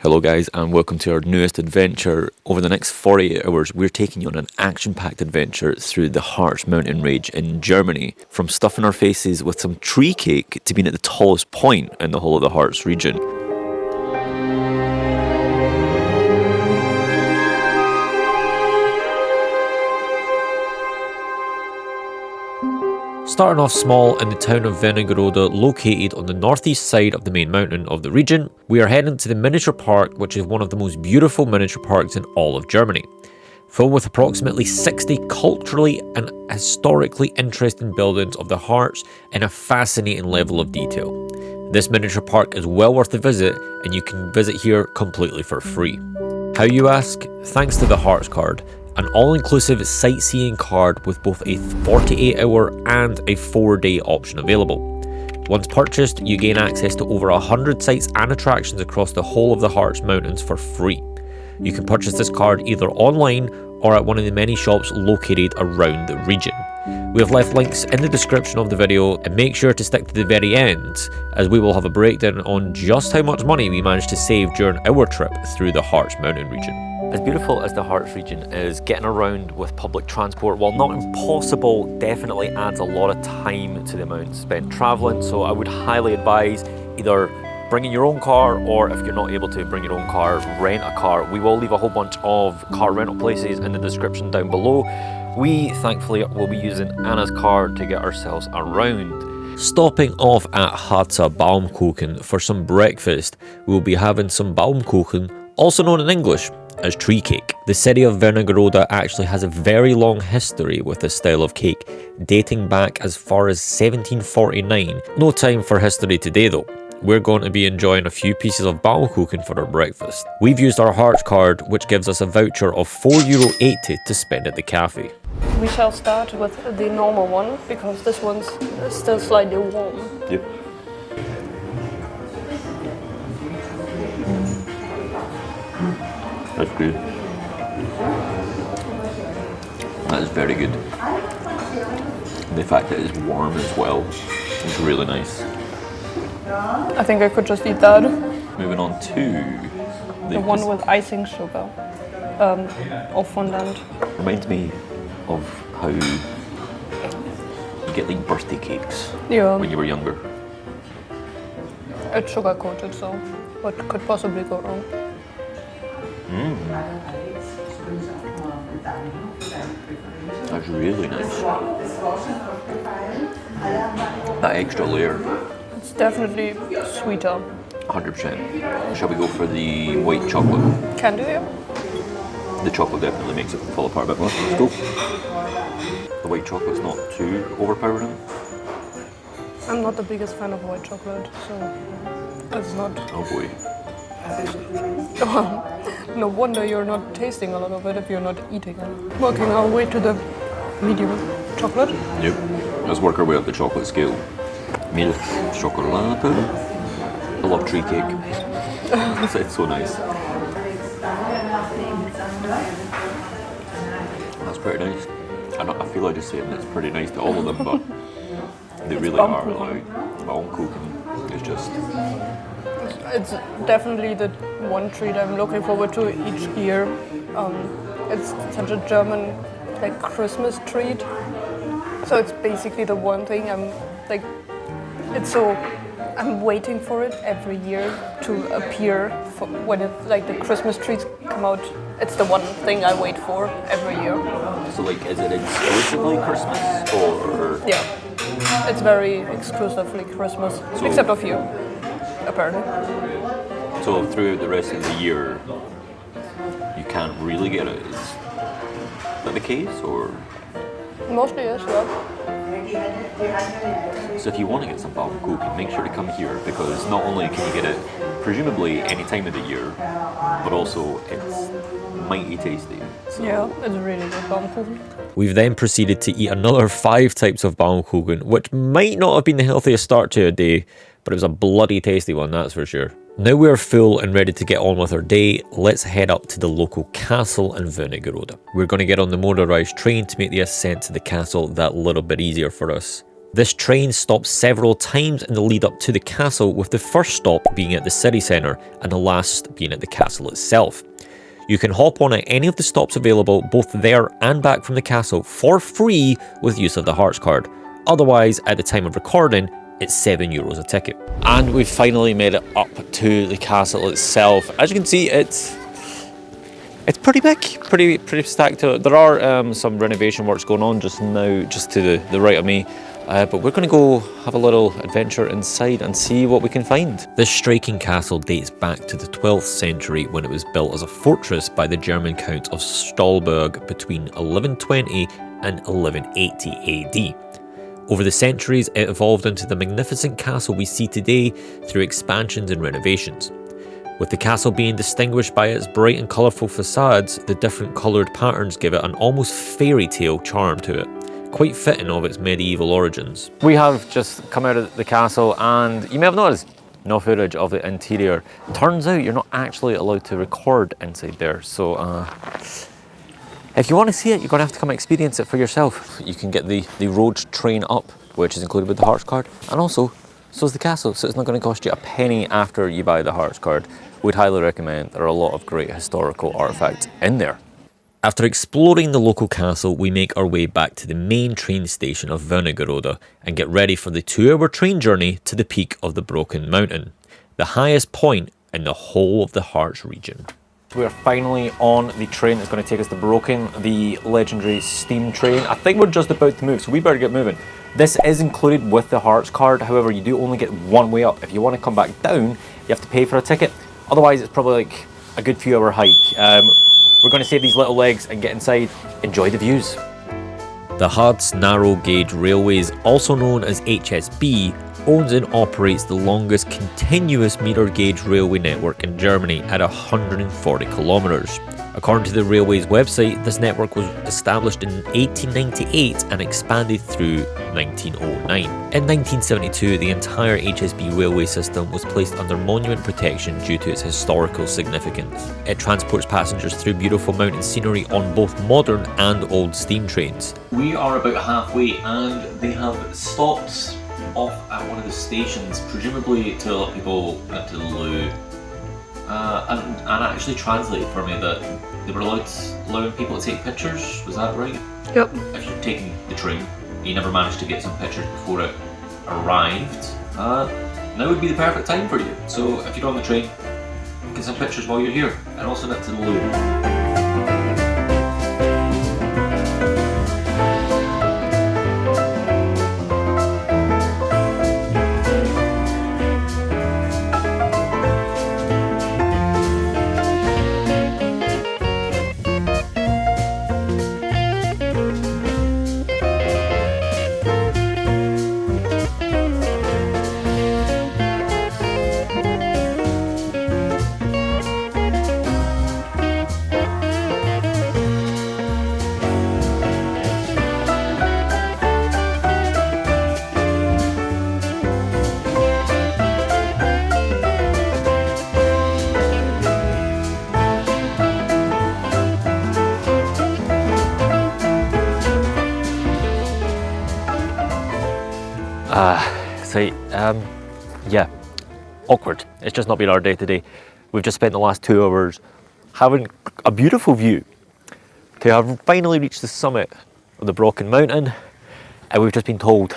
Hello guys and welcome to our newest adventure. Over the next 48 hours we're taking you on an action-packed adventure through the Harz mountain range in Germany. From stuffing our faces with some tree cake to being at the tallest point in the whole of the Harz region. Starting off small in the town of Wernigerode, located on the northeast side of the main mountain of the region, we are heading to the miniature park, which is one of the most beautiful miniature parks in all of Germany. Filled with approximately 60 culturally and historically interesting buildings of the Harz in a fascinating level of detail. This miniature park is well worth the visit, and you can visit here completely for free. How, you ask? Thanks to the Harz card. An all-inclusive sightseeing card with both a 48-hour and a 4-day option available. Once purchased, you gain access to over 100 sites and attractions across the whole of the Harz Mountains for free. You can purchase this card either online or at one of the many shops located around the region. We have left links in the description of the video, and make sure to stick to the very end, as we will have a breakdown on just how much money we managed to save during our trip through the Harz mountain region. As beautiful as the Harz region is, getting around with public transport, while not impossible, definitely adds a lot of time to the amount spent travelling, so I would highly advise either bringing your own car, or if you're not able to bring your own car, rent a car. We will leave a whole bunch of car rental places in the description down below. We thankfully will be using Anna's car to get ourselves around. Stopping off at Harz Baumkuchen for some breakfast, we will be having some Baumkuchen, also known in English as tree cake. The city of Wernigerode actually has a very long history with this style of cake, dating back as far as 1749. No time for history today though. We're going to be enjoying a few pieces of Baumkuchen for our breakfast. We've used our Harz card, which gives us a voucher of €4.80 to spend at the cafe. We shall start with the normal one, because this one's still slightly warm. Yep. That's good. That is very good. And the fact that it's warm as well is really nice. I think I could just eat that. Moving on to the one with icing sugar. Or fondant. Reminds me of how you get like birthday cakes when you were younger. It's sugar coated, so what could possibly go wrong? That's really nice. That extra layer. It's definitely sweeter. 100%. Shall we go for the white chocolate? Can do, yeah. The chocolate definitely makes it fall apart a bit more. Let's go. The white chocolate's not too overpowering. I'm not the biggest fan of white chocolate, so it's not. Oh boy. No wonder you're not tasting a lot of it if you're not eating it. Working our way to the medium chocolate. Yep. Let's work our way up the chocolate scale. Milk chocolate. I love tree cake. It's so nice. That's pretty nice. I feel like just saying it's pretty nice to all of them, but they really are. Like, Baumkuchen is just... It's definitely the one treat I'm looking forward to each year. It's such a German like Christmas treat. So it's basically the one thing I'm waiting for it every year to appear when it, like the Christmas trees come out. It's the one thing I wait for every year. So like, is it exclusively Christmas or? Yeah, it's very exclusively Christmas, except of here, apparently. So throughout the rest of the year, you can't really get it. Is that the case, or? Mostly yes, yeah. So if you want to get some Baumkuchen, make sure to come here, because not only can you get it presumably any time of the year, but also it's mighty tasty. So. Yeah, it's really good Baumkuchen. We've then proceeded to eat another 5 types of Baumkuchen, which might not have been the healthiest start to a day, but it was a bloody tasty one, that's for sure. Now we're full and ready to get on with our day, let's head up to the local castle in Wernigerode. We're going to get on the motorised train to make the ascent to the castle that little bit easier for us. This train stops several times in the lead up to the castle, with the first stop being at the city centre and the last being at the castle itself. You can hop on at any of the stops available, both there and back from the castle, for free with use of the Harz card. Otherwise, at the time of recording, it's €7 a ticket. And we've finally made it up to the castle itself. As you can see, it's pretty big, pretty stacked. There are some renovation works going on just now, just to the right of me. But we're going to go have a little adventure inside and see what we can find. This striking castle dates back to the 12th century, when it was built as a fortress by the German Count of Stolberg between 1120 and 1180 AD. Over the centuries, it evolved into the magnificent castle we see today through expansions and renovations. With the castle being distinguished by its bright and colourful facades, the different coloured patterns give it an almost fairy tale charm to it, quite fitting of its medieval origins. We have just come out of the castle, and you may have noticed no footage of the interior. Turns out you're not actually allowed to record inside there, so if you want to see it, you're going to have to come experience it for yourself. You can get the road train up, which is included with the Harz card, and also so is the castle, so it's not going to cost you a penny after you buy the Harz card. We'd highly recommend. There are a lot of great historical artifacts in there. After exploring the local castle, we make our way back to the main train station of Wernigerode and get ready for the 2-hour train journey to the peak of the Brocken mountain, the highest point in the whole of the Harz region. We are finally on the train that's going to take us to Brocken, the legendary steam train. I think we're just about to move, so we better get moving. This is included with the Harz card, however you do only get one way up. If you want to come back down, you have to pay for a ticket. Otherwise it's probably like a good few hour hike. We're going to save these little legs and get inside, enjoy the views. The Harz Narrow Gauge Railways, also known as HSB, owns and operates the longest continuous meter gauge railway network in Germany at 140 kilometres. According to the railway's website, this network was established in 1898 and expanded through 1909. In 1972, the entire HSB railway system was placed under monument protection due to its historical significance. It transports passengers through beautiful mountain scenery on both modern and old steam trains. We are about halfway, and they have stopped off at one of the stations, presumably to let people into the loo, and actually translate for me that they were allowing people to take pictures. Was that right? Yep. If you're taking the train, you never managed to get some pictures before it arrived, now would be the perfect time for you. So if you're on the train, get some pictures while you're here, and also nip to the loo. Yeah, awkward. It's just not been our day today. We've just spent the last 2 hours having a beautiful view to have finally reached the summit of the Brocken mountain, and we've just been told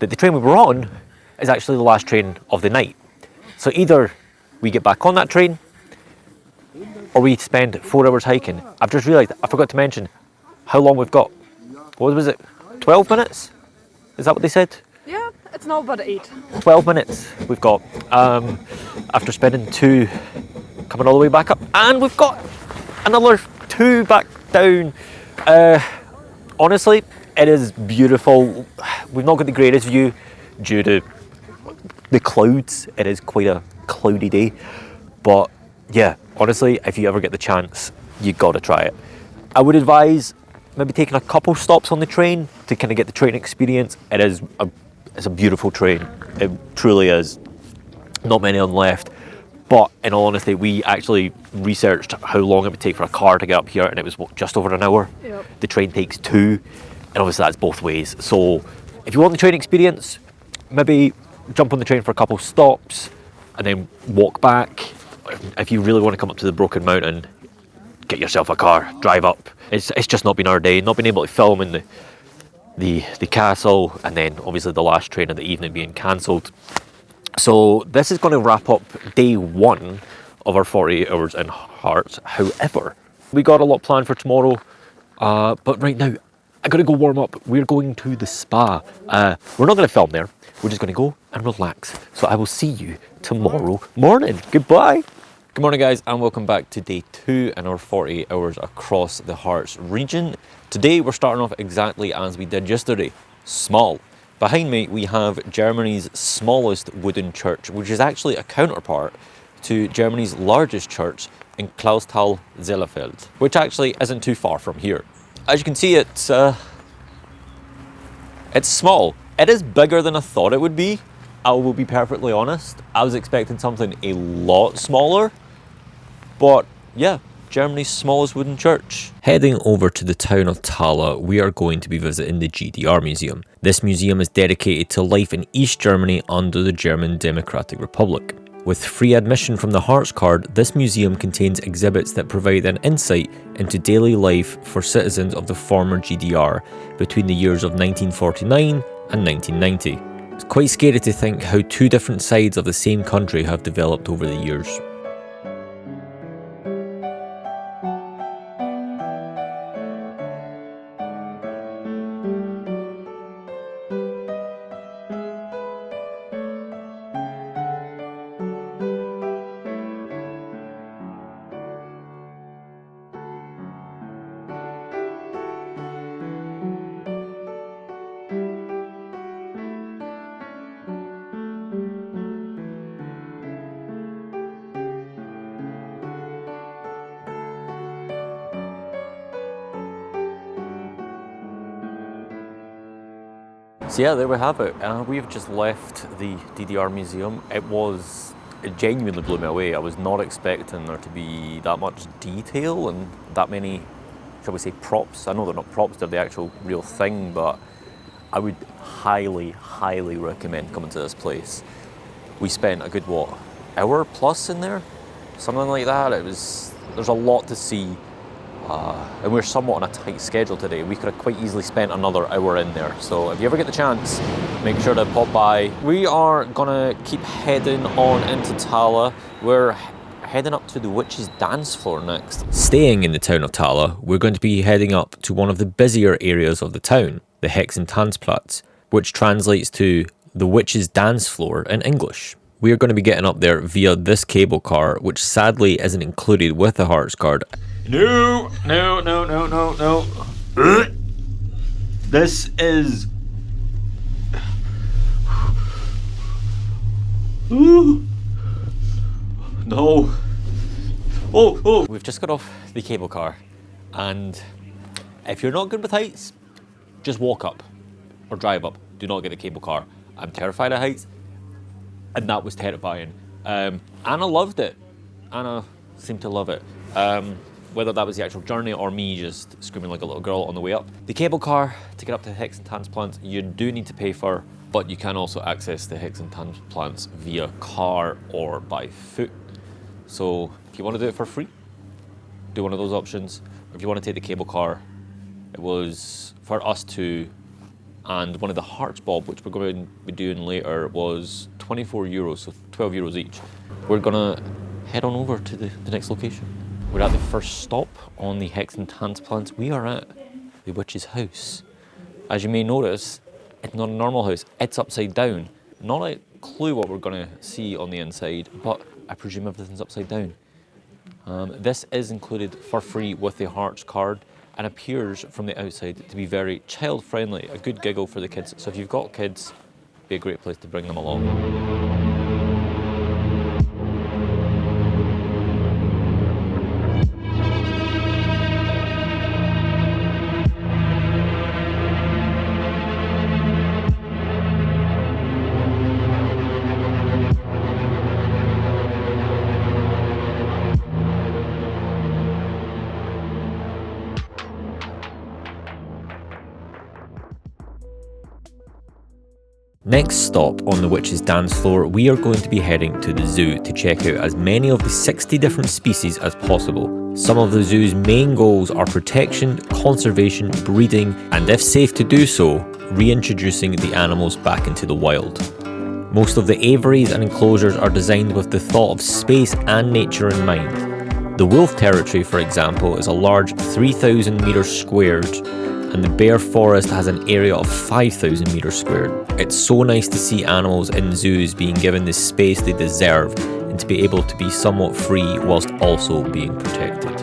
that the train we were on is actually the last train of the night. So either we get back on that train or we spend 4 hours hiking. I've just realised I forgot to mention how long we've got. What was it? 12 minutes? Is that what they said? Yeah, it's now about 8. 12 minutes we've got after spending 2 coming all the way back up, and we've got another 2 back down. Honestly, it is beautiful. We've not got the greatest view due to the clouds. It is quite a cloudy day, but yeah, honestly, if you ever get the chance, you gotta try it. I would advise maybe taking a couple stops on the train to kind of get the train experience. It's a beautiful train. It truly is. Not many on left, but in all honesty, we actually researched how long it would take for a car to get up here, and it was just over an hour. Yep. The train takes 2, and obviously that's both ways. So If you want the train experience, maybe jump on the train for a couple stops and then walk back. If you really want to come up to the Brocken Mountain, get yourself a car, drive up. It's just not been our day, not been able to film in the castle, and then obviously the last train of the evening being cancelled. So this is going to wrap up day 1 of our 48 hours in Harz. However, we got a lot planned for tomorrow, but right now I gotta go warm up. We're going to the spa. We're not going to film there, we're just going to go and relax. So I will see you tomorrow morning. Goodbye. Good morning guys, and welcome back to day 2 in our 48 hours across the Harz region. Today we're starting off exactly as we did yesterday, small. Behind me we have Germany's smallest wooden church, which is actually a counterpart to Germany's largest church in Clausthal-Zellerfeld, which actually isn't too far from here. As you can see, it's small. It is bigger than I thought it would be. I will be perfectly honest. I was expecting something a lot smaller, but yeah, Germany's smallest wooden church. Heading over to the town of Thala, we are going to be visiting the DDR Museum. This museum is dedicated to life in East Germany under the German Democratic Republic. With free admission from the Harz card, this museum contains exhibits that provide an insight into daily life for citizens of the former GDR between the years of 1949 and 1990. It's quite scary to think how two different sides of the same country have developed over the years. So yeah, there we have it. We've just left the DDR Museum. It genuinely blew me away. I was not expecting there to be that much detail and that many, shall we say, props. I know they're not props, they're the actual real thing, but I would highly, highly recommend coming to this place. We spent a good, hour plus in there? Something like that. There's a lot to see. And we're somewhat on a tight schedule today. We could have quite easily spent another hour in there. So if you ever get the chance, make sure to pop by. We are gonna keep heading on into Thala. We're heading up to the Witch's Dance Floor next. Staying in the town of Thala, we're going to be heading up to one of the busier areas of the town, the Hexentanzplatz, which translates to the Witch's Dance Floor in English. We are going to be getting up there via this cable car, which sadly isn't included with the Harz card. No. This is... No. Oh. We've just got off the cable car, and if you're not good with heights, just walk up or drive up. Do not get a cable car. I'm terrified of heights, and that was terrifying. Anna loved it. Anna seemed to love it. Whether that was the actual journey or me just screaming like a little girl on the way up. The cable car to get up to the Hexentanzplatz you do need to pay for, but you can also access the Hexentanzplatz via car or by foot. So if you want to do it for free, do one of those options. Or if you want to take the cable car, it was for us two and one of the Harz Bob, which we're going to be doing later, was 24 euros, so 12 euros each. We're gonna head on over to the next location. We're at the first stop on the Hexentanzplatz. We are at the witch's house. As you may notice, it's not a normal house, it's upside down. Not a clue what we're gonna see on the inside, but I presume everything's upside down. This is included for free with the Harz card and appears from the outside to be very child friendly, a good giggle for the kids. So if you've got kids, it'd be a great place to bring them along. Next stop on the Witch's Dance floor, we are going to be heading to the zoo to check out as many of the 60 different species as possible. Some of the zoo's main goals are protection, conservation, breeding, and if safe to do so, reintroducing the animals back into the wild. Most of the aviaries and enclosures are designed with the thought of space and nature in mind. The wolf territory, for example, is a large 3,000 meters squared, and the bear forest has an area of 5,000 meters squared. It's so nice to see animals in zoos being given the space they deserve and to be able to be somewhat free whilst also being protected.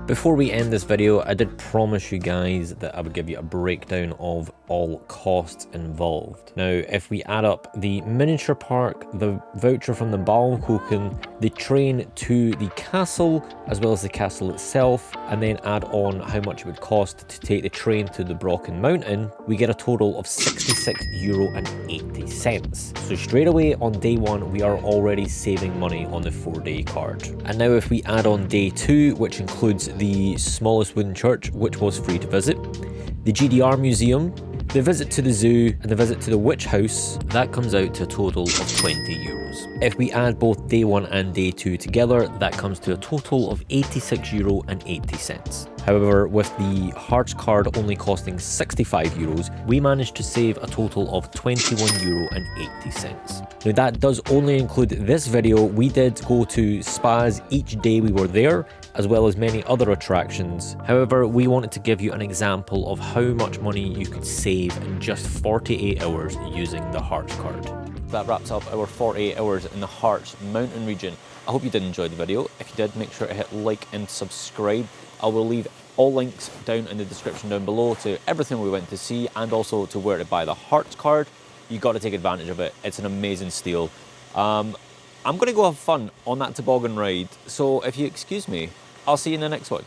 Before we end this video, I did promise you guys that I would give you a breakdown of all costs involved. Now, if we add up the miniature park, the voucher from the Baumkuchen, the train to the castle, as well as the castle itself, and then add on how much it would cost to take the train to the Brocken mountain, we get a total of €66.80. So straight away on day one, we are already saving money on the 4-day card. And now if we add on day 2, which includes the smallest wooden church, which was free to visit, the DDR Museum, the visit to the zoo, and the visit to the witch house, that comes out to a total of €20. If we add both day 1 and day 2 together, that comes to a total of €86.80. However, with the Harz card only costing €65, we managed to save a total of €21.80. Now that does only include this video. We did go to spas each day we were there, as well as many other attractions. However, we wanted to give you an example of how much money you could save in just 48 hours using the Harz card. That wraps up our 48 hours in the Harz mountain region. I hope you did enjoy the video. If you did, make sure to hit like and subscribe. I will leave all links down in the description down below to everything we went to see and also to where to buy the Harz card. You got to take advantage of it. It's an amazing steal. I'm going to go have fun on that toboggan ride. So if you excuse me, I'll see you in the next one.